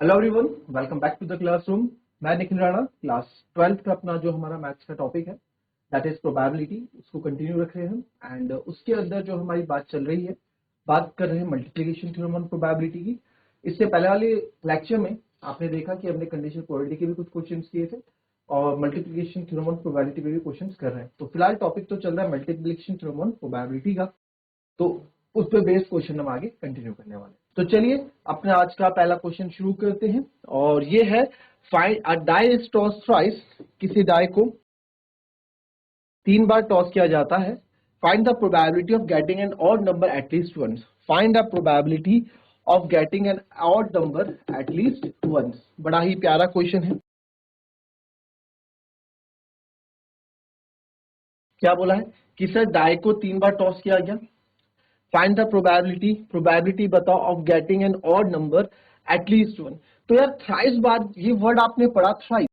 Hello everyone, welcome back to the classroom. मैं Nikhil Rana, class 12th का अपना जो हमारा मैथ्स का टॉपिक है दैट इज प्रोबेबिलिटी, उसको कंटिन्यू रख रहे हैं हम। एंड उसके अंदर जो हमारी बात चल रही है, बात कर रहे हैं मल्टीप्लिकेशन थ्योरम ऑन प्रोबेबिलिटी की। इससे पहले वाले लेक्चर में आपने देखा कि हमने कंडीशन प्रोबेबिलिटी के भी कुछ क्वेश्चन किए थे और मल्टीप्लिकेशन थ्योरम ऑन प्रोबेबिलिटी पे भी क्वेश्चन कर रहे हैं। तो फिलहाल टॉपिक तो चल रहा है मल्टीप्लिकेशन थ्योरम ऑन प्रोबेबिलिटी का, तो उस पे बेस्ड क्वेश्चन हम आगे कंटिन्यू करने वाले। तो चलिए अपने आज का पहला क्वेश्चन शुरू करते हैं और ये है find a die is toss thrice. किसी डाई को 3 बार टॉस किया जाता है। Find the probability of getting an odd number at least once. Find the probability of getting an odd number at least once. बड़ा ही प्यारा क्वेश्चन है। क्या बोला है कि सर डाई को 3 बार टॉस किया गया, फाइंड द प्रोबेबिलिटी, प्रोबेबिलिटी बताओ of getting an odd number at least one. तो यार थ्राइस बार ये वर्ड आपने पढ़ा, थ्राइस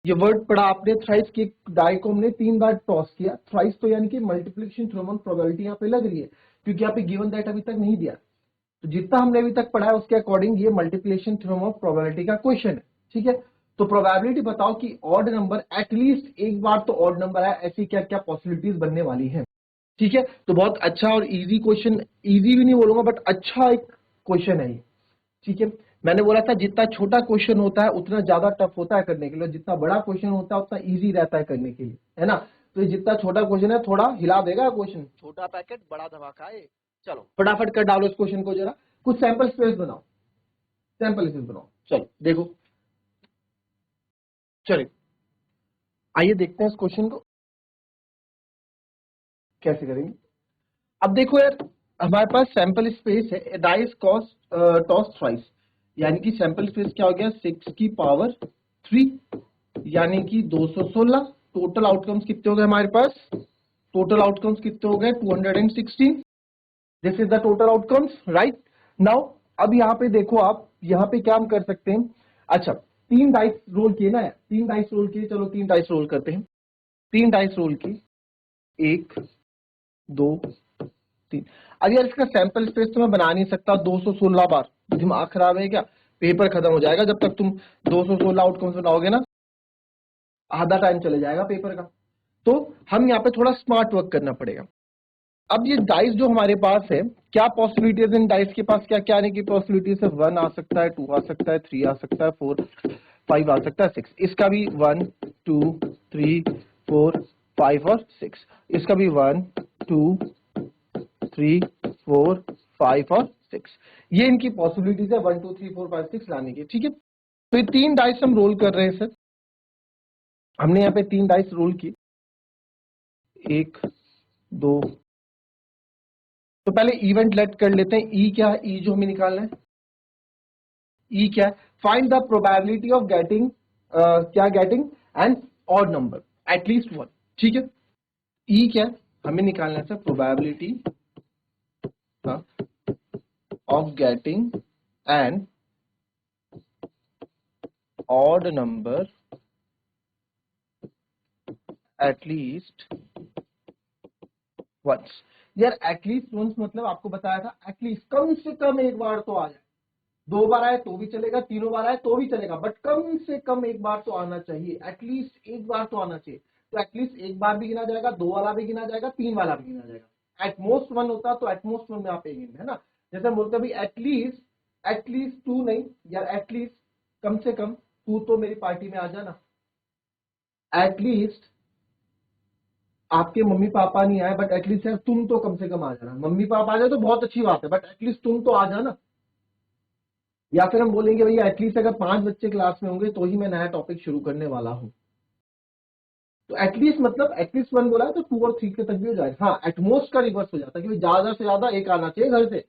ये वर्ड पढ़ा आपने, थ्राइस की डाई को हमने 3 बार टॉस किया। थ्राइस तो यानी कि मल्टीप्लिकेशन थ्योरम ऑन प्रोबेबिलिटी यहाँ पे लग रही है, क्योंकि यहाँ पे गिवन दैट अभी तक नहीं दिया। तो जितना हमने अभी तक पढ़ा है उसके अकॉर्डिंग ये मल्टीप्लिकेशन थ्योरम ऑफ प्रोबेबिलिटी का क्वेश्चन है। ठीक है, तो प्रोबेबिलिटी बताओ कि ऑड नंबर एटलीस्ट एक बार तो ऑड नंबर है, ऐसी क्या क्या पॉसिबिलिटीज बनने वाली है। ठीक है, तो बहुत अच्छा और इजी क्वेश्चन, इजी भी नहीं बोलूंगा बट अच्छा एक क्वेश्चन है ये। ठीक है, मैंने बोला था जितना छोटा क्वेश्चन होता है उतना ज्यादा टफ होता है करने के लिए, जितना बड़ा क्वेश्चन होता है उतना इजी रहता है करने के लिए, है ना। तो ये जितना छोटा क्वेश्चन है थोड़ा हिला देगा क्वेश्चन, छोटा पैकेट बड़ा धमाका है। चलो फटाफट कर डालो इस क्वेश्चन को, जरा कुछ सैंपल स्पेस बनाओ, सैंपल स्पेस बनाओ। चलो देखो, चलिए आइए देखते हैं इस क्वेश्चन को कैसे करेंगे। अब देखो यार, हमारे पास सैंपल स्पेस है, डाइस कॉस्ट टॉस थ्राइस, यानी कि सैंपल स्पेस क्या हो गया 6 की पावर 3, यानी कि 216। टोटल आउटकम्स कितने हो गए हमारे पास, टोटल आउटकम्स कितने हो गए 216। This is the total outcomes, right now. अब यहाँ पे देखो, आप यहाँ पे क्या हम कर सकते हैं। अच्छा, 3 डाइस रोल किए ना, 3 डाइस रोल किए, चलो 3 डाइस रोल करते हैं। 3 डाइस रोल किए, 1 2 3। अब यार इसका सैंपल स्पेस तो मैं बना नहीं सकता 216 बार, दिमाग खराब है क्या, पेपर खत्म हो जाएगा जब तक तुम 216 आउटकम्स बनाओगे ना, आधा टाइम चले जाएगा पेपर का। तो हम यहाँ पे थोड़ा स्मार्ट वर्क करना पड़ेगा। अब ये डाइस जो हमारे पास है, क्या पॉसिबिलिटीज इन डाइस के पास, क्या क्या आने की पॉसिबिलिटीज है। 1 आ सकता है, 2 आ सकता है, 3 आ सकता है, 4 5 आ सकता है, 6। इसका भी 1 2 3 4 5 और 6। इसका भी 1 2 3 4 5 और 6। ये इनकी पॉसिबिलिटीज है 1 2 3 4 5 6 लाने की। ठीक है, तो ये 3 डाइस हम रोल कर रहे हैं सर। हमने यहाँ पे 3 डाइस रोल की, 1 2। तो पहले इवेंट लेट कर लेते हैं। ई क्या है, ई जो हमें निकालना है, ई क्या है, find the probability of getting, क्या getting an odd number at least one. ठीक है, ई क्या है हमें निकालना है sir, probability of getting an odd number at least once. यार एटलीस्ट वंस मतलब आपको बताया था एटलीस्ट कम से कम एक बार तो आ जाए, 2 बार आए तो भी चलेगा, 3 बार आए तो भी चलेगा, बट कम से कम एक बार तो आना चाहिए, एटलीस्ट एक बार तो आना चाहिए। तो एटलीस्ट एक बार भी गिना जाएगा, 2 वाला भी गिना जाएगा, 3 वाला भी गिना जाएगा। एटमोस्ट 1 होता तो एटमोस्ट 1 में आप एक गिन, है ना। जैसे हम बोलते भाई एटलीस्ट, एटलीस्ट 2 नहीं यार, एटलीस्ट कम से कम तू तो मेरी पार्टी में आ जाना। एटलीस्ट आपके मम्मी पापा नहीं आए बट एटलीस्ट यार तुम तो कम से कम आ जाना। मम्मी पापा आ जाए तो बहुत अच्छी बात है, बट एटलीस्ट तुम तो आ जाना। या फिर हम बोलेंगे भैया एटलीस्ट अगर 5 बच्चे क्लास में होंगे तो ही मैं नया टॉपिक शुरू करने वाला हूं। तो एटलीस्ट मतलब एटलीस्ट 1 बोला है तो 2 और 3 के तक भी हो जाएगा। हाँ, एटमोस्ट का रिवर्स हो जाता है कि ज्यादा से ज्यादा एक आना चाहिए घर से।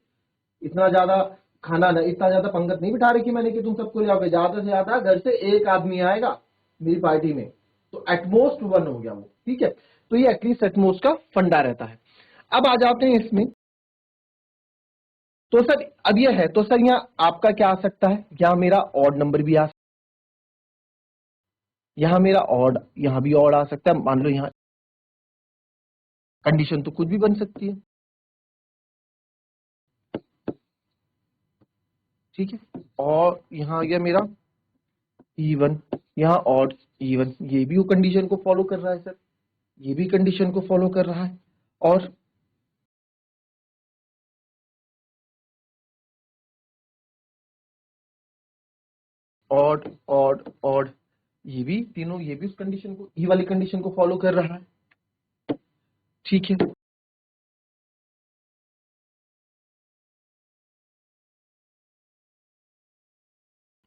इतना ज्यादा खाना नहीं, इतना ज्यादा पंगत नहीं बिठा रखी मैंने कि तुम सबको ले आओगे, ज्यादा से ज्यादा घर से एक आदमी आएगा मेरी पार्टी में, तो एटमोस्ट 1 हो गया वो। ठीक है, तो ये एटलीस्ट एटमोस्ट का फंडा रहता है। अब आ जाते हैं इसमें। तो सर अब ये है, तो सर यहाँ आपका क्या आ सकता है, यहाँ मेरा ऑड नंबर भी आ सकता है, यहाँ मेरा ऑड, यहाँ भी ऑड आ सकता है। मान लो यहाँ कंडीशन तो कुछ भी बन सकती है। ठीक है, और यहाँ आ गया मेरा इवन, यहाँ ऑड इवन, ये भी वो कंडीशन को फॉलो कर रहा है सर, ये भी कंडीशन को फॉलो कर रहा है, और ऑड ऑड ऑड, ये भी तीनों, ये भी उस कंडीशन को, ये वाली कंडीशन को फॉलो कर रहा है। ठीक है,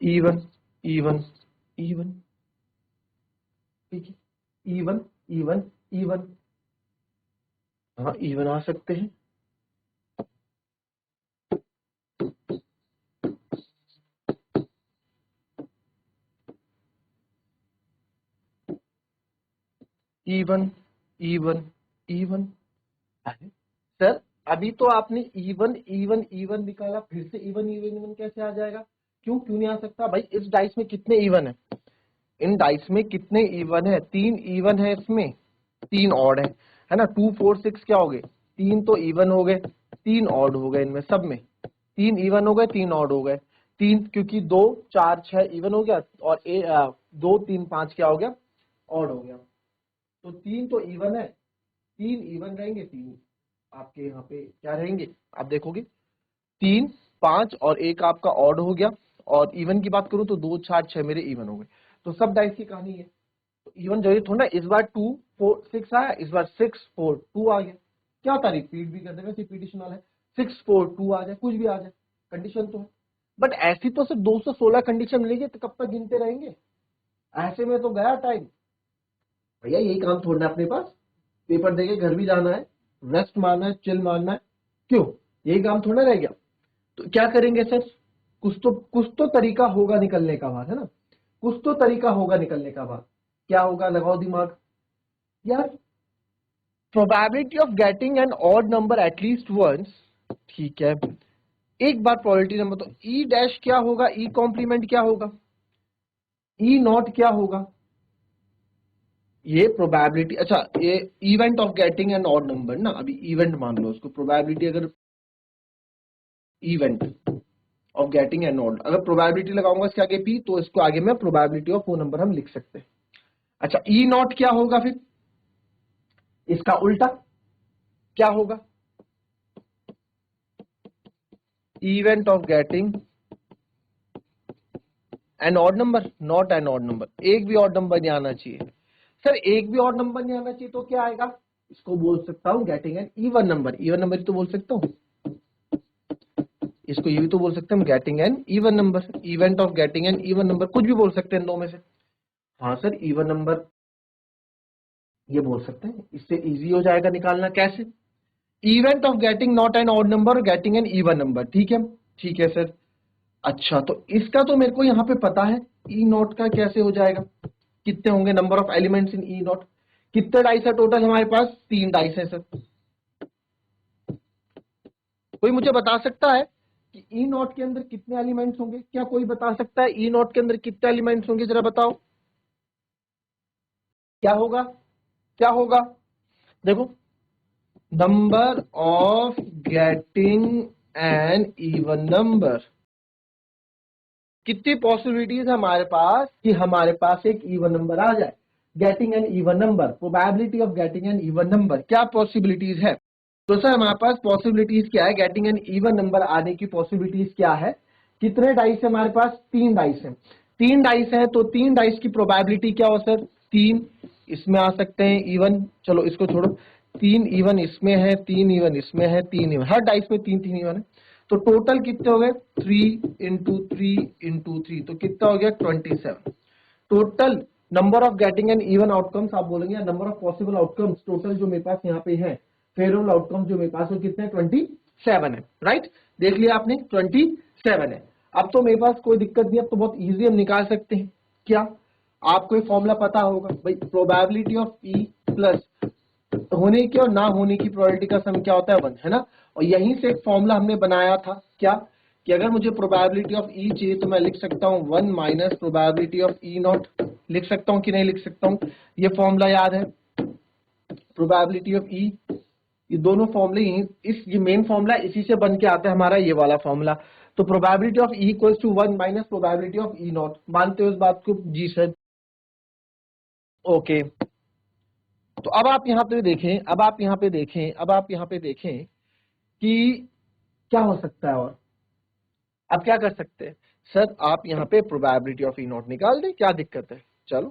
इवन इवन इवन, ठीक है, इवन इवन इवन, हाँ इवन आ सकते हैं। इवन इवन इवन, अरे सर अभी तो आपने इवन इवन इवन निकाला, फिर से इवन इवन इवन कैसे आ जाएगा? क्यों क्यों नहीं आ सकता भाई? इस डाइस में कितने इवन है? इन डाइस में कितने इवन है? 3 इवन है, इसमें 3 ऑड है ना। 2 4 6 क्या हो गए? 3 तो इवन हो गए, 3 ऑड हो गए, इनमें सब में 3 इवन हो गए, 3 ऑड हो गए। 3 क्योंकि 2 4 6 इवन हो गया, और 2 3 5 क्या हो गया? ऑड हो गया। तो 3 तो इवन है, 3 इवन रहेंगे, 3 आपके यहाँ पे क्या रहेंगे आप देखोगे? 3 5 और 1 आपका ऑड हो गया। और इवन की बात करूं तो 2 4 6 मेरे इवन हो गए। तो सब डाइस की कहानी है, तो इवन जरूरी थोड़ा ना, इस बार 2 4 6 आया, इस बार 6 4 2 आ गया। क्या होता है, रिपीट भी कर देगा, रिपीटिशन वाला है, 6 4 2 आ जाए, कुछ भी आ जाए, कंडीशन तो है। बट ऐसी तो सिर्फ 216 कंडीशन मिलेगी, तो कब तक गिनते रहेंगे? ऐसे में तो गया टाइम भैया, यही काम छोड़ना है अपने पास, पेपर देके घर भी जाना है, रेस्ट मारना है, चिल मारना है, क्यों? यही काम थोड़ा रह गया। तो क्या करेंगे सर? कुछ तो तरीका होगा निकलने का बाहर, है ना, कुछ तो तरीका होगा निकलने का बाहर। क्या होगा? लगाओ दिमाग यार। Probability of getting an odd number at least once, ठीक है, एक बार प्रोबेबिलिटी नंबर, तो ई डैश क्या होगा? ई कॉम्प्लीमेंट क्या होगा? ई नॉट क्या होगा? ये प्रोबेबिलिटी, अच्छा ये event of getting an odd number ना, अभी इवेंट मान लो उसको, प्रोबेबिलिटी अगर event of getting an odd, अगर प्रोबेबिलिटी लगाऊंगा इसके आगे पी, तो इसको आगे में प्रोबेबिलिटी ऑफ वो नंबर हम लिख सकते हैं। अच्छा ई नॉट क्या होगा फिर? इसका उल्टा क्या होगा? Event of getting an odd number, not an odd number, एक भी ऑड नंबर नहीं आना चाहिए। सर एक भी ऑड नंबर नहीं आना चाहिए तो क्या आएगा? इसको बोल सकता हूं getting an even number, even number ही तो बोल सकता हूं, इसको ये भी तो बोल सकते हैं हम, getting an even number, event of getting an even number, कुछ भी बोल सकते हैं दो में से। हाँ सर इवन नंबर ये बोल सकते हैं, इससे इजी हो जाएगा निकालना। कैसे? Event of getting not an odd number और गेटिंग एन इवन नंबर, ठीक है, ठीक है सर। अच्छा तो इसका तो मेरे को यहाँ पे पता है, ई नॉट का कैसे हो जाएगा? कितने होंगे number of elements in E not? कितने डाइस है टोटल हमारे पास? 3 डाइस है सर। कोई मुझे बता सकता है कि ई नॉट के अंदर कितने एलिमेंट्स होंगे? क्या कोई बता सकता है ई नॉट के अंदर कितने एलिमेंट्स होंगे? जरा बताओ क्या होगा, क्या होगा? देखो, number of getting an even number, कितनी पॉसिबिलिटीज है हमारे पास कि हमारे पास एक इवन नंबर आ जाए? Getting an even number, probability of getting an even number, क्या पॉसिबिलिटीज है? तो सर हमारे पास पॉसिबिलिटीज क्या है? गेटिंग एन इवन नंबर आने की पॉसिबिलिटीज क्या है? कितने डाइस है हमारे पास? 3 डाइस है, 3 डाइस है, तो 3 डाइस की प्रोबेबिलिटी क्या हो सर? 3 इसमें आ सकते हैं इवन, चलो इसको छोड़ो, 3 इवन इसमें है, 3 इवन इसमें है, 3 इवन, हर डाइस में 3 3 इवन है। तो टोटल कितने हो गए? 3 इंटू 3 इंटू 3, तो कितना हो गया? 27। Total number of getting an even outcomes आप बोलेंगे, number of possible outcomes total जो मेरे पास यहाँ पे है, फेवरेबल आउटकम्स जो मेरे पास वो कितने? 27 है, राइट? देख लिया आपने, 27 है। अब तो मेरे पास कोई दिक्कत नहीं, अब तो बहुत इजी हम निकाल सकते हैं। क्या आपको ये फॉर्मूला पता होगा भाई? प्रोबेबिलिटी ऑफ ई प्लस होने की और ना होने की प्रोबेबिलिटी का सम क्या होता है? 1, है ना। और यहीं से एक फॉर्मूला हमने बनाया था, क्या कि अगर मुझे प्रोबेबिलिटी ऑफ ई चाहिए तो मैं लिख सकता हूँ 1 minus probability of E not, लिख सकता हूँ कि नहीं लिख सकता हूँ? ये फॉर्मूला याद है, प्रोबेबिलिटी ऑफ ई, ये दोनों फॉर्मूले ये मेन फॉर्मूला इसी से बन के आता है हमारा ये वाला फॉर्मूला। तो probability of E equals to 1 minus probability of E not. मानते हो इस बात को? जी सर। ओके, तो अब आप यहां पे देखें, कि क्या हो सकता है। और अब क्या कर सकते हैं सर, आप यहाँ पे प्रोबेबिलिटी ऑफ ई नॉट निकाल दें, क्या दिक्कत है। चलो,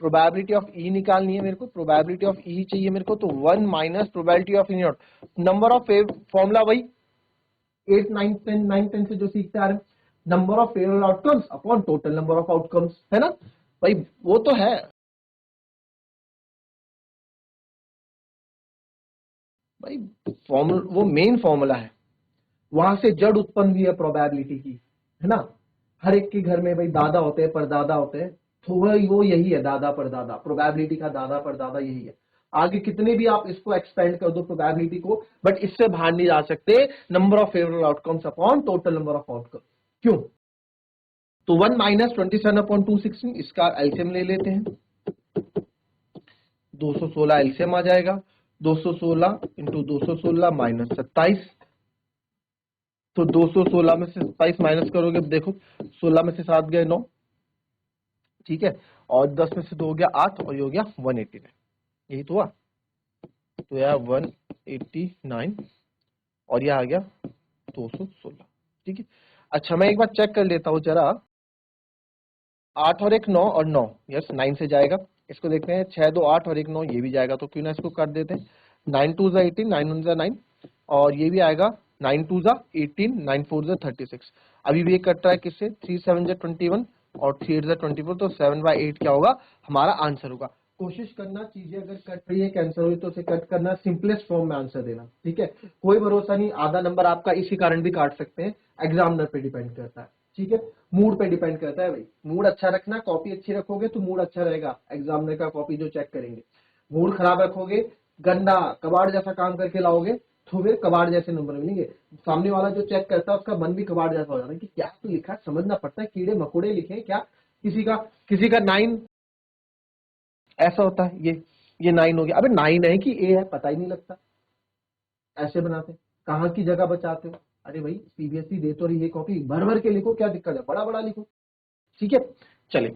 प्रोबेबिलिटी ऑफ ई निकालनी है मेरे को, प्रोबेबिलिटी ऑफ ई चाहिए मेरे को, तो 1 minus probability of E not, number of formula वही 8 9 10 9 10 से जो सीखते आ रहे हैं, number of favourable outcomes upon total number of outcomes, है ना भाई, वो तो है भाई, फॉर्मूला वो मेन फॉर्मूला है, वहां से जड़ उत्पन्न हुई है प्रोबेबिलिटी की, है ना। हर एक के घर में भाई दादा होते हैं, परदादा होते हैं, तो वो यही है, दादा परदादा, प्रोबेबिलिटी का दादा परदादा यही है। आगे कितने भी आप इसको एक्सपेंड कर दो प्रोबेबिलिटी को, बट इससे बाहर नहीं जा सकते number of favourable outcomes upon total number of outcome. क्यों? तो 1 माइनस 27 अपॉन 216, इसका एलसीएम ले लेते हैं, 216 एलसीएम आ जाएगा, 216 इंटू 216 माइनस 27, तो 216 में से 27 माइनस करोगे, देखो 16 में से 7 गए 9, ठीक है, और 10 में से 2 हो गया 8, और ये हो गया 189, यही तो हुआ। तो यह 189 और यह आ गया 216, ठीक है। अच्छा, मैं एक बार चेक कर लेता हूं जरा, 8 और 1 9 और 9, यस 9 से जाएगा। इसको देखते हैं, 6 2 8 और 1 9, ये भी जाएगा, तो क्यों ना इसको कर देते हैं। 9 2 जा 18, 9 1 जा 9, और ये भी आएगा 9 2 जा 18, 9 4 जा 36। अभी भी ये कट रहा है किससे, 3 7 जा 21 और 3 8 जा 24, तो 7/8 क्या होगा, हमारा आंसर होगा। कोशिश करना, चीजें अगर कट रही है, कैंसिल हुई, तो उसे कट करना, सिंपलेस्ट फॉर्म में आंसर देना, ठीक है। कोई भरोसा नहीं, आधा नंबर आपका इसी कारण भी काट सकते हैं, एग्जामिनर पे डिपेंड करता है, ठीक है, मूड पे डिपेंड करता है भाई। मूड अच्छा रखना, कॉपी अच्छी रखोगे तो मूड अच्छा रहेगा, एग्जामिनर का कॉपी जो चेक करेंगे। मूड खराब रखोगे, गंदा कबाड़ जैसा काम करके लाओगे, तो फिर कबाड़ जैसे नंबर मिलेंगे। सामने वाला जो चेक करता है उसका मन भी कबाड़ जैसा हो जाता है कि क्या तो लिखा, समझना पड़ता है, कीड़े मकोड़े लिखे क्या। किसी का 9 ऐसा होता है, ये 9 हो गया, अबे 9 है कि ए है पता ही नहीं लगता, ऐसे बनाते। कहाँ की जगह बचाते हो? अरे भाई, सीबीएसई दे तो रही है कॉपी, भर भर के लिखो, क्या दिक्कत है, बड़ा बड़ा लिखो, ठीक है। चले,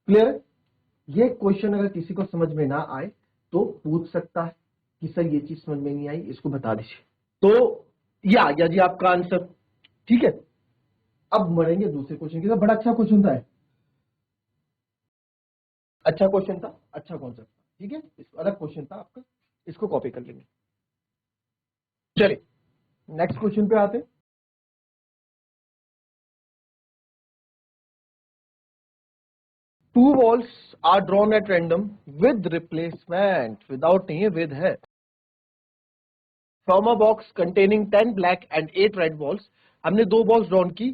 क्लियर? ये क्वेश्चन अगर किसी को समझ में ना आए तो पूछ सकता है कि सर ये चीज समझ में नहीं आई, इसको बता दीजिए। तो ये आ गया जी आपका आंसर, ठीक है। अब बढ़ेंगे दूसरे क्वेश्चन की तरफ। बड़ा अच्छा क्वेश्चन था, अच्छा क्वेश्चन था, अच्छा कॉन्सेप्ट था, ठीक है, अलग क्वेश्चन था आपका, इसको कॉपी कर लेंगे। चलिए नेक्स्ट क्वेश्चन पे आते हैं। Two balls are drawn at random with replacement, without नहीं है, with है, from a box containing 10 black and 8 red balls। हमने 2 बॉल्स ड्रॉन की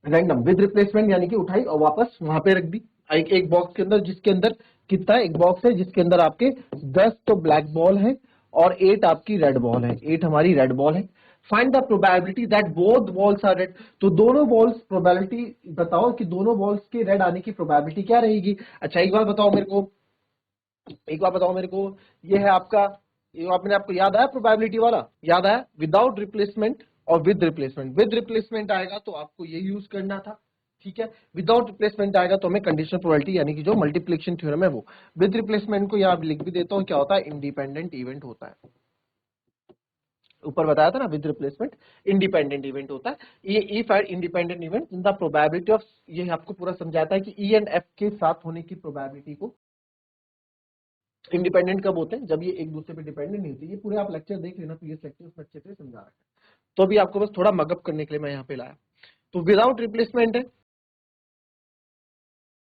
रैंडम विद रिप्लेसमेंट, यानी कि उठाई और वापस वहां पे रख दी एक बॉक्स के अंदर, जिसके अंदर कितना, एक बॉक्स है जिसके अंदर आपके 10 तो ब्लैक बॉल है और 8 आपकी रेड बॉल है, 8 हमारी रेड बॉल है। Find the probability that both balls are red. तो दोनों बॉल्स, प्रोबेबिलिटी बताओ कि दोनों बॉल्स के रेड आने की प्रोबेबिलिटी क्या रहेगी। अच्छा एक बार बताओ मेरे को, ये है आपका, ये आपने, आपको याद आया प्रोबेबिलिटी वाला, याद आया, विदाउट रिप्लेसमेंट और विद रिप्लेसमेंट। विद रिप्लेसमेंट आएगा तो आपको ये यूज करना था, ठीक है। विदाउट रिप्लेसमेंट आएगा तो हमें कंडीशनल प्रोबेबिलिटी, यानी कि जो मल्टीप्लिकेशन थ्योरम है वो। विद रिप्लेसमेंट को यहां लिख भी देता हूं, क्या होता है, इंडिपेंडेंट इवेंट होता है। ऊपर बताया था ना, विद रिप्लेसमेंट इंडिपेंडेंट इवेंट होता है। ये if and independent event the probability of, ये आपको पूरा समझाता है कि ई एंड एफ के साथ होने की प्रोबेबिलिटी को। इंडिपेंडेंट कब होते हैं, जब ये एक दूसरे पे डिपेंडेंट नहीं होते। ये पूरे आप लेक्चर देख लेना, प्रीवियस लेक्चर उसमें अच्छे से समझा रखा है, तो अभी आपको बस थोड़ा मगअप करने के लिए मैं यहाँ पे लाया। तो विदाउट रिप्लेसमेंट है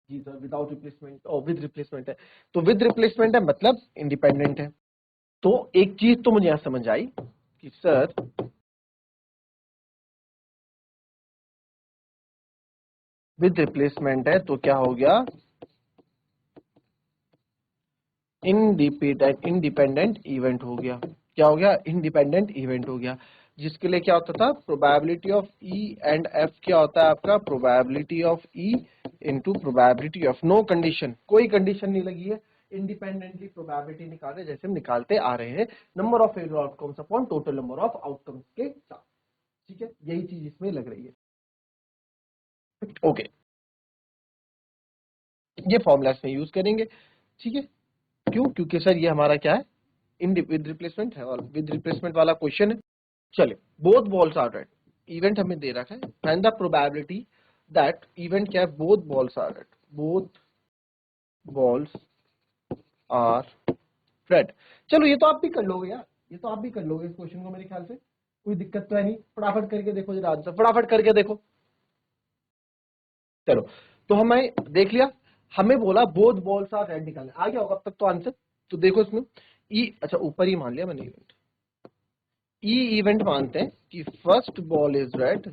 जी सर, विदाउट रिप्लेसमेंट और विद रिप्लेसमेंट है। तो विद रिप्लेसमेंट है मतलब इंडिपेंडेंट है। तो एक चीज तो मुझे यहां समझ आई कि सर विद रिप्लेसमेंट है तो क्या हो गया, इंडिपेंडेंट इवेंट हो गया। क्या हो गया, इंडिपेंडेंट इवेंट हो गया। जिसके लिए क्या होता था, probability of E and F क्या होता है आपका, probability of E into probability of, no condition, कोई कंडीशन नहीं लगी है, इंडिपेंडेंटली प्रोबेबिलिटी निकाल रहे हैं जैसे हम निकालते आ रहे हैं number of favourable outcomes upon total number of outcomes के साथ। ठीक है, यही चीज इसमें लग रही है। ओके, ये फॉर्मूला इसमें यूज करेंगे। ठीक है, क्यों? क्योंकि सर ये हमारा क्या है, विद रिप्लेसमेंट है और विद रिप्लेसमेंट वाला क्वेश्चन है। चले, both balls are red, event हमें दे रखा है, find the probability that event क्या है, both balls are red, both balls are red. चलो ये तो आप भी कर लोगे यार, ये तो आप भी कर लोगे इस क्वेश्चन को, मेरे ख्याल से कोई दिक्कत तो है नहीं। फटाफट करके देखो जरा आंसर, फटाफट करके देखो। चलो, तो हमें देख लिया, हमें बोला बोथ बॉल्स आर रेड निकालने, आ गया होगा अब तक तो आंसर। तो देखो इसमें ई, अच्छा ऊपर ही मान लिया मैंने इवेंट, ई इवेंट मानते हैं कि फर्स्ट बॉल इज रेड,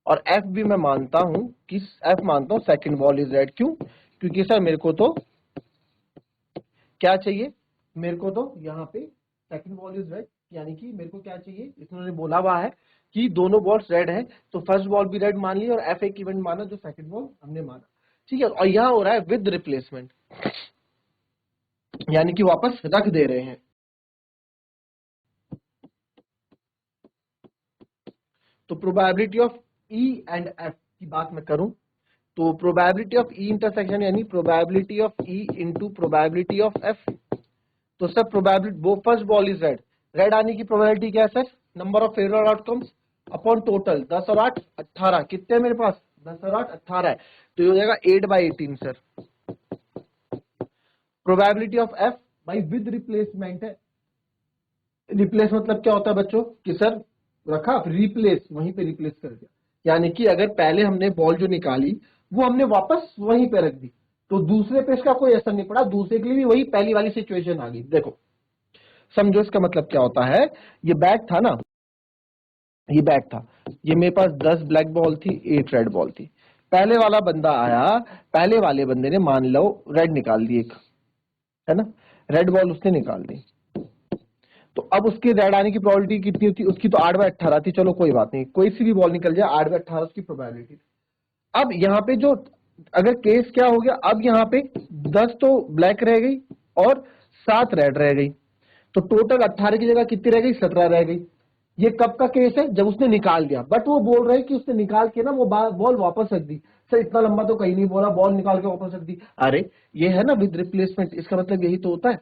और एफ भी मैं मानता हूं कि एफ मानता हूं सेकंड बॉल इज रेड। क्यों? क्योंकि सर मेरे को तो क्या चाहिए, मेरे को तो यहाँ पे सेकंड बॉल इज रेड, यानी कि मेरे को क्या चाहिए, इन्होंने बोला हुआ है कि दोनों बॉल्स रेड है, तो फर्स्ट बॉल भी रेड मान ली और एफ एक इवेंट माना जो सेकंड बॉल हमने माना। ठीक है, और यहाँ हो रहा है विद रिप्लेसमेंट, यानी कि वापस रख दे रहे हैं। तो probability of E and F की बात मैं करूं तो प्रोबेबिलिटी ऑफ ई इंटरसेक्शन यानी probability of E into probability of F. तो सर प्रोबेबिलिटी वो first ball is red, red आने की प्रोबेबिलिटी क्या है sir, number of favourable outcomes upon total, 10 और 8 18, कितने मेरे पास 10 और 8 18 है, तो ये हो जाएगा 8/18 सर। प्रोबेबिलिटी ऑफ एफ भाई विद रिप्लेसमेंट है, रिप्लेस मतलब क्या होता है बच्चों कि सर रखा रिप्लेस, वहीं पे रिप्लेस कर दिया, यानी कि अगर पहले हमने बॉल जो निकाली वो हमने वापस वहीं पे रख दी, तो दूसरे पे इसका कोई असर नहीं पड़ा, दूसरे के लिए भी वही पहली वाली सिचुएशन आ गई। देखो समझो इसका मतलब क्या होता है, ये बैट था ना, ये बैट था, ये मेरे पास 10 ब्लैक बॉल थी, 8 रेड बॉल थी, पहले वाला बंदा आया, पहले वाले बंदे ने मान लो रेड निकाल दी एक, है ना, रेड बॉल उसने निकाल दी, तो अब उसके रेड आने की प्रोबेबिलिटी कितनी थी, उसकी तो 8/18 थी, चलो कोई बात नहीं, कोई सी भी बॉल निकल जाए 8/18 उसकी प्रोबेबिलिटी। अब यहाँ पे जो अगर केस क्या हो गया, अब यहाँ पे 10 तो ब्लैक रह गई और 7 रेड रह गई, तो टोटल 18 की जगह कितनी रह गई, 17 रह गई। ये कब का केस है, जब उसने निकाल दिया, बट वो बोल रहे हैं कि उसने निकाल के ना वो बॉल वापस रख दी। सर इतना लंबा तो कहीं नहीं बोला, बॉल निकाल के वापस रख दी, अरे ये है ना विद रिप्लेसमेंट, इसका मतलब यही तो होता है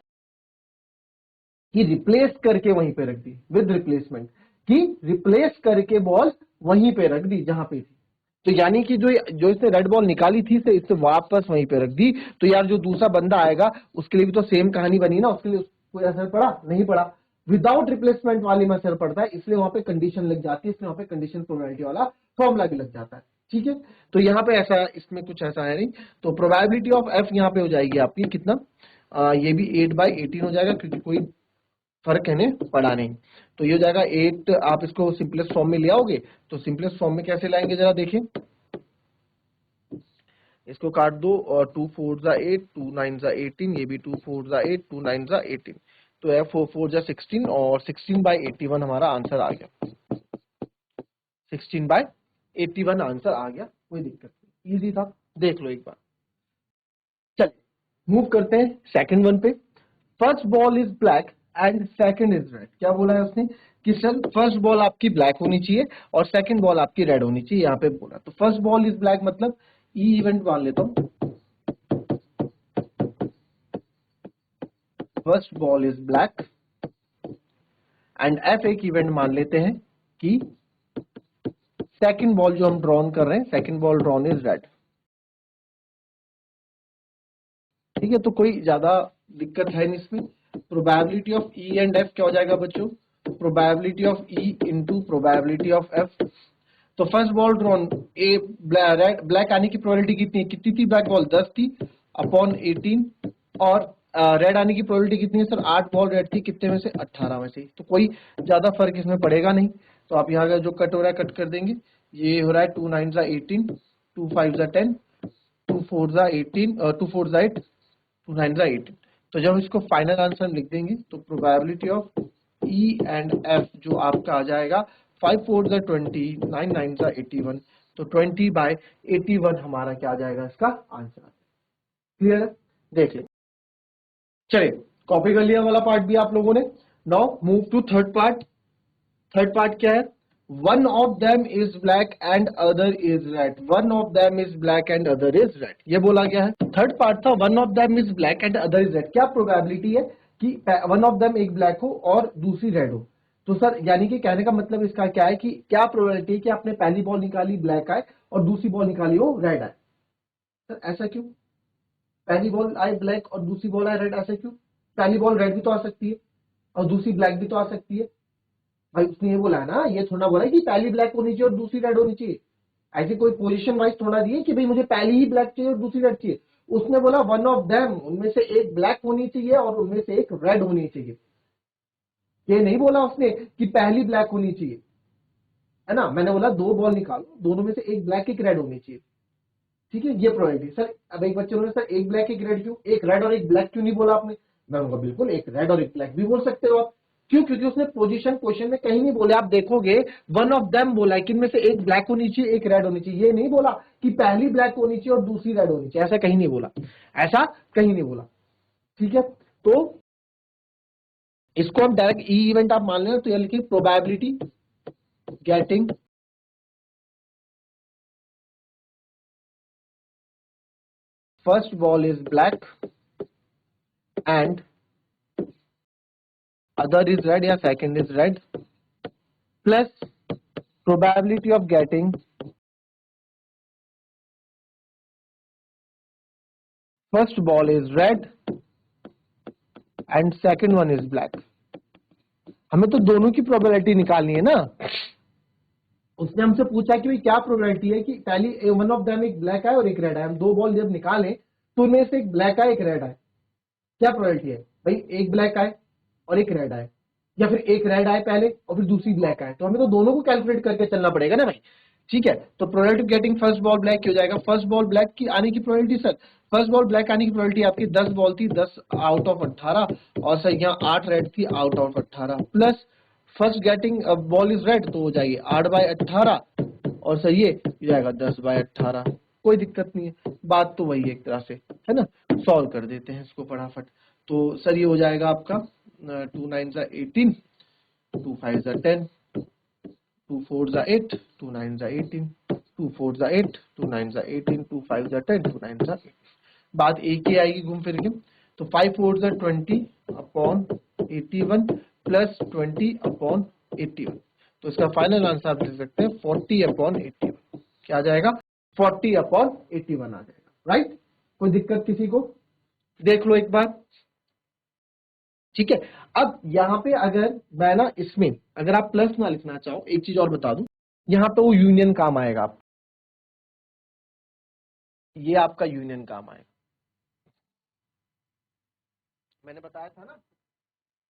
कि रिप्लेस करके वहीं पे रख दी, विद रिप्लेसमेंट कि रिप्लेस करके बॉल वहीं पे रख दी जहां पे थी। तो यानी कि जो जो इसने रेड बॉल निकाली थी से इससे वापस वहीं पे रख दी, तो यार जो दूसरा बंदा आएगा उसके लिए भी तो सेम कहानी बनी ना, उसके लिए कोई असर पड़ा नहीं पड़ा, विदाउट रिप्लेसमेंट वाले में असर पड़ता है, इसलिए वहां पे कंडीशन लग जाती है, इसलिए वहां पे कंडीशन प्रोबेबिलिटी वाला फॉर्मूला भी लग जाता है। ठीक है, तो यहाँ पे ऐसा, इसमें कुछ ऐसा है नहीं, तो प्रोबेबिलिटी ऑफ एफ यहाँ पे हो जाएगी आपकी कितना, ये भी 8/18 हो जाएगा, क्योंकि कोई फर्क है नहीं पड़ा नहीं, तो ये हो जाएगा 8। आप इसको सिंपलेस्ट फॉर्म में ले आओगे, तो सिंपलेस्ट फॉर्म में कैसे लाएंगे जरा देखिए, इसको काट दो, और 2 4 जा 8, 2 9 जा 18, ये भी 2 4 जा 8, 2 9 जा 18, तो है 4 4 जा 16, और 16/81 हमारा आंसर आ गया, 16/81 आंसर आ गया, कोई दिक्कत नहीं, इजी था, देख लो एक बार। चलिए मूव करते हैं सेकंड वन पे। First ball is black and second is red, क्या बोला है उसने कि सर फर्स्ट बॉल आपकी ब्लैक होनी चाहिए और सेकंड बॉल आपकी रेड होनी चाहिए, यहाँ पे बोला, तो फर्स्ट बॉल इज ब्लैक मतलब ई इवेंट मान लेता हूं, first ball is black and F एक इवेंट मान लेते हैं कि सेकंड बॉल जो हम ड्रॉन कर रहे हैं, second ball drawn is red. ठीक है, तो कोई ज्यादा दिक्कत है नहीं इसमें। Probability of E and F क्या हो जाएगा बच्चों, probability of E into probability of F. तो फर्स्ट बॉल ड्रॉन ए रेड ब्लैक आने की प्रोबेबिलिटी कितनी थी, ब्लैक बॉल 10 थी अपॉन 18, और रेड आने की प्रोबेबिलिटी कितनी है सर, 8 बॉल रेड थी, कितने में से 18 में से, तो कोई ज्यादा फर्क इसमें पड़ेगा नहीं, तो आप यहाँ का जो कट हो रहा है कट कर देंगे, ये हो रहा है 2 9 जा 18, 2 5 जा 10, 2 4 जा 18, 2 4 जा 8, 2 9 जा 18। तो जब इसको फाइनल आंसर लिख देंगे तो probability of E and F जो आपका आ जाएगा 5 4 जा 20, 9 9 जा 81, तो 20/81 हमारा क्या आ जाएगा, इसका आंसर। क्लियर है, देख ले। चलिए, कॉपी कर लिया वाला पार्ट भी आप लोगों ने। Now move to third part. Third part क्या है, one of them is black and other is red, one of them is black and other is red, ये बोला गया है। थर्ड पार्ट था one of them is black and other is red, क्या probability है कि वन ऑफ देम एक black हो और दूसरी रेड हो। तो सर यानी कि कहने का मतलब इसका क्या है कि क्या प्रोबेबिलिटी है कि आपने पहली बॉल निकाली ब्लैक आए और दूसरी बॉल निकाली हो रेड आए। सर ऐसा क्यों, पहली बॉल आए ब्लैक और दूसरी बॉल आए रेड, ऐसा क्यों? पहली बॉल रेड भी तो आ सकती है और दूसरी ब्लैक भी तो आ सकती है। भाई उसने ये बोला है ना, ये थोड़ा बोला है कि पहली ब्लैक होनी चाहिए और दूसरी रेड होनी चाहिए। ऐसे कोई पोजीशन वाइज थोड़ा दिए कि भाई मुझे पहली ही ब्लैक चाहिए और दूसरी रेड चाहिए। उसने बोला वन ऑफ देम, उनमें से एक ब्लैक होनी चाहिए और उनमें से एक रेड होनी चाहिए। ये नहीं बोला उसने कि पहली ब्लैक होनी चाहिए, है ना। मैंने बोला दो बॉल निकालो, दोनों में से एक ब्लैक एक रेड होनी चाहिए। ठीक है, ये प्रोबेबिलिटी। सर अब एक बच्चे ने सर एक ब्लैक एक रेड क्यों, एक रेड और एक ब्लैक क्यों नहीं बोला आपने? मैं कहूंगा बिल्कुल एक रेड और एक ब्लैक भी बोल सकते हो आप। क्यों? क्योंकि उसने पोजीशन क्वेश्चन में कहीं नहीं बोले, आप देखोगे वन ऑफ देम बोला है कि इनमें से एक ब्लैक होनी चाहिए एक रेड होनी चाहिए। ये नहीं बोला कि पहली ब्लैक होनी चाहिए और दूसरी रेड होनी चाहिए, ऐसा कहीं नहीं बोला, ऐसा कहीं नहीं बोला। ठीक है, तो इसको हम डायरेक्ट ई इवेंट आप मान लेना, तो ये लिखिए probability getting first ball is black and other is red या second is red plus probability of getting first ball is red and second one is black। हमें तो दोनों की प्रोबेबिलिटी निकालनी है ना। उसने हमसे पूछा कि भाई क्या प्रोबेबिलिटी है कि पहली वन ऑफ देम एक ब्लैक आए और एक रेड आए, हम दो बॉल जब निकालें तो उनमें से एक ब्लैक आए एक रेड आए, क्या प्रोबेबिलिटी है भाई? एक ब्लैक आए और एक रेड आए, या फिर एक रेड आए पहले और फिर दूसरी ब्लैक आए। तो हमें तो दोनों को कैलकुलेट करके चलना पड़ेगा ना भाई। ठीक है, तो probability getting first ball black हो जाएगा, फर्स्ट बॉल ब्लैक की आने की probability, sir first ball black आने की प्रोबेबिलिटी आपकी 10 बॉल थी 10 आउट ऑफ 18 और सर यहाँ 8 रेड थी out of 18 plus first getting ball is red, तो हो जाएगी 8/18 और सर ये हो जाएगा 10/18। कोई दिक्कत नहीं है, बात तो वही है एक तरह से, है ना। सॉल्व कर देते हैं इसको फटाफट। तो सर ये हो जाएगा आपका 2 9 18, 2 5 10, 2 4 8, 2 9 18, 2 4 8, 2 9 18, 2 5 10, 2 9 18। बात एक ही आएगी घूम फिर के। तो 5 4 20/81 प्लस 20/81, तो इसका फाइनल आंसर आप देख सकते हैं 40/81। क्या आ जाएगा? 40/81 आ जाएगा, राइट। कोई दिक्कत किसी को? देख लो एक बार। ठीक है, अब यहां पे अगर मैं ना इसमें अगर आप प्लस ना लिखना चाहो, एक चीज और बता दूं, यहां पे वो यूनियन काम आएगा आप, ये आपका यूनियन काम आएगा, मैंने बताया था ना।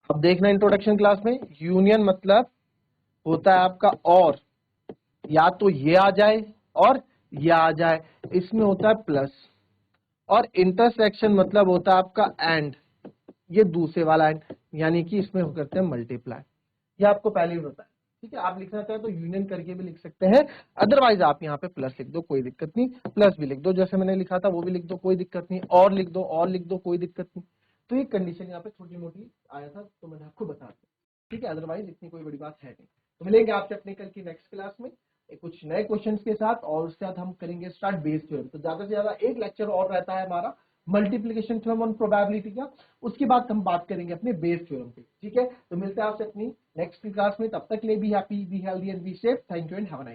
अब देखना इंट्रोडक्शन क्लास में, यूनियन मतलब होता है आपका और, या तो ये आ जाए और ये आ जाए, इसमें होता है प्लस। और इंटरसेक्शन मतलब होता है आपका एंड, ये दूसरे वाला एंड, यानी कि इसमें हो करते हैं मल्टीप्लाई। ये आपको पहले ही बताया। ठीक है, आप लिखना चाहे तो यूनियन करके भी लिख सकते हैं, अदरवाइज आप यहाँ पे प्लस लिख दो, कोई दिक्कत नहीं। प्लस भी लिख दो जैसे मैंने लिखा था, वो भी लिख दो, कोई दिक्कत नहीं। और लिख दो, और लिख दो, कोई दिक्कत नहीं। तो ये कंडीशन यहाँ पे छोटी मोटी आया था तो मैंने आपको बता दिया। ठीक है, अदरवाइज इतनी कोई बड़ी बात है नहीं। तो मिलेंगे आपसे अपने कल की नेक्स्ट क्लास में कुछ नए क्वेश्चंस के साथ, और उसके साथ हम करेंगे स्टार्ट बेस थ्योरम। तो ज्यादा से ज्यादा एक लेक्चर और रहता है हमारा मल्टीप्लिकेशन थ्योरम ऑन प्रोबेबिलिटी का, उसके बाद हम बात करेंगे अपने बेस थ्योरम पे। ठीक है, तो मिलते हैं आपसे अपनी नेक्स्ट क्लास में, तब तक के लिए be happy, be healthy and be safe. Thank you and have a nice day.